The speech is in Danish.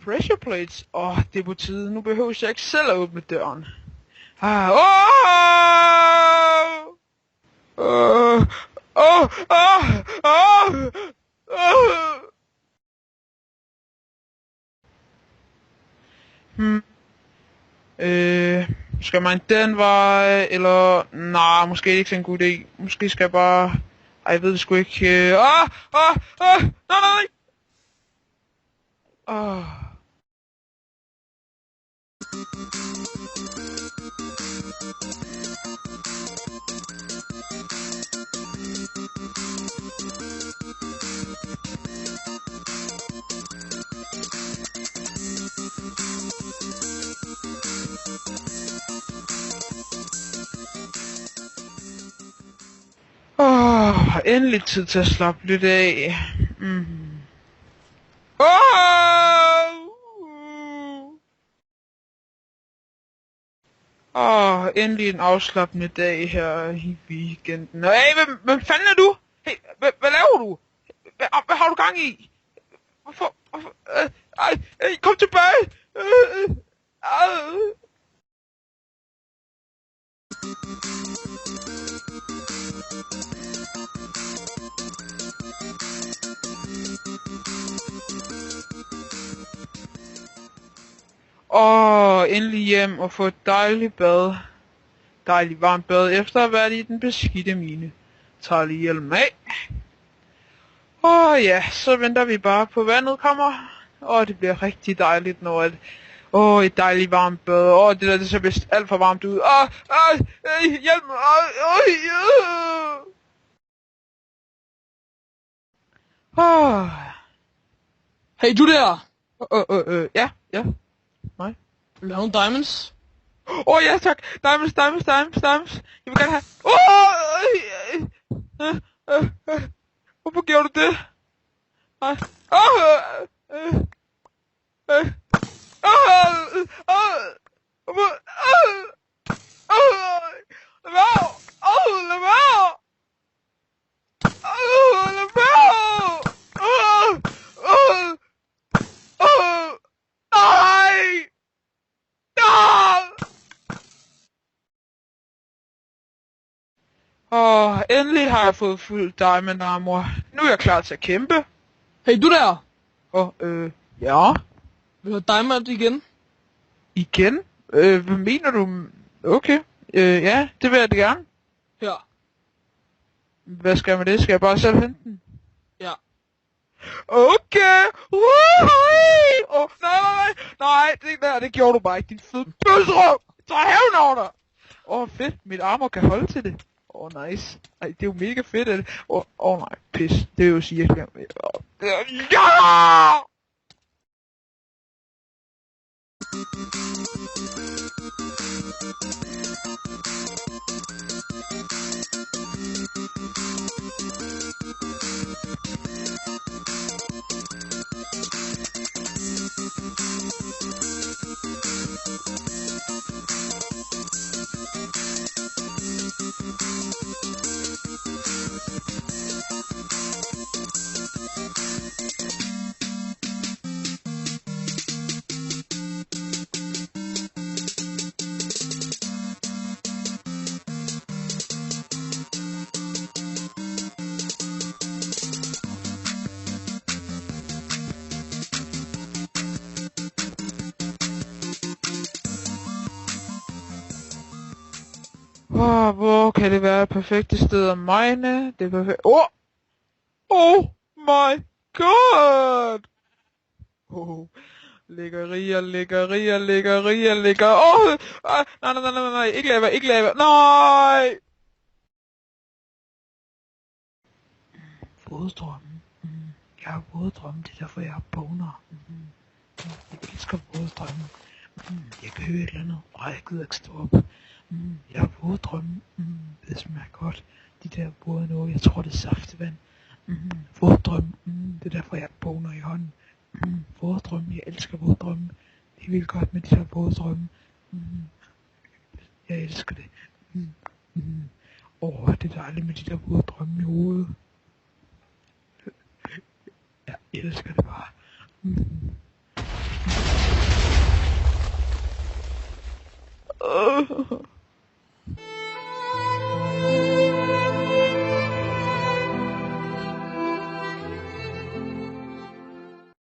Pressure plates. Det er på tide. Nu behøver jeg ikke selv at åbne døren. Skal man den vej, eller... Nej, måske ikke en god idé. Måske skal jeg bare... Ej, jeg ved det sgu ikke. Nej. Endelig tid til at slappe lidt af. Endelig en afslappende dag her i weekenden. Hey, hvem fanden er du? Hey, hvad laver du? Hvad har du gang i? Hvorfor? Kom tilbage! Endelig hjem og få et dejligt bad. Dejligt varmt bad efter at have været i den beskidte mine. Tager lige hjelm af. Ja, så venter vi bare på vandet kommer. Det bliver rigtig dejligt når et dejligt varmt bad. Det der det ser vist alt for varmt ud. Hjælp mig. Hey, du der! Ja. Nej. Vil du have nogle diamonds? Ja tak. Diamonds. Jeg vil gerne have... Hvorfor gjorde du det? Nej. Endelig har jeg fået fuld diamond armor. Nu er jeg klar til at kæmpe. Hey, du der! Ja? Vil du have diamond igen? Igen? Hvad mener du? Okay. Ja, det vil jeg da gerne. Ja. Hvad skal jeg med det? Skal jeg bare selv hente den? Ja. Okay! Nej, det gjorde du bare ikke, din fede bøsserøv! Så hævn over dig! Fedt, mit armor kan holde til det. Nice. Ej, det er jo mega fedt, at det... nej, pis. Det er jo sige, jeg kan... Ja! Hvor kan det være et perfekt sted at mine? Det er perfekt. Oh my god! Lækkerier. Nej, ikke lave. Nej! Våddrømme. Jeg har våddrømme, det er derfor jeg har boner. Jeg elsker våddrømme. Jeg kan høre et eller andet. Jeg gider ikke stå op. Jeg har våddrømme. Det smager godt. De der våde noget, jeg tror det er saftevand. Våddrømme. Det er derfor jeg boner i hånden. Våddrømme, jeg elsker våddrømme. Det er vildt godt med de der våde drømme. Jeg elsker det. Det er dejligt med de der våde drømme i hovedet. Jeg elsker det bare.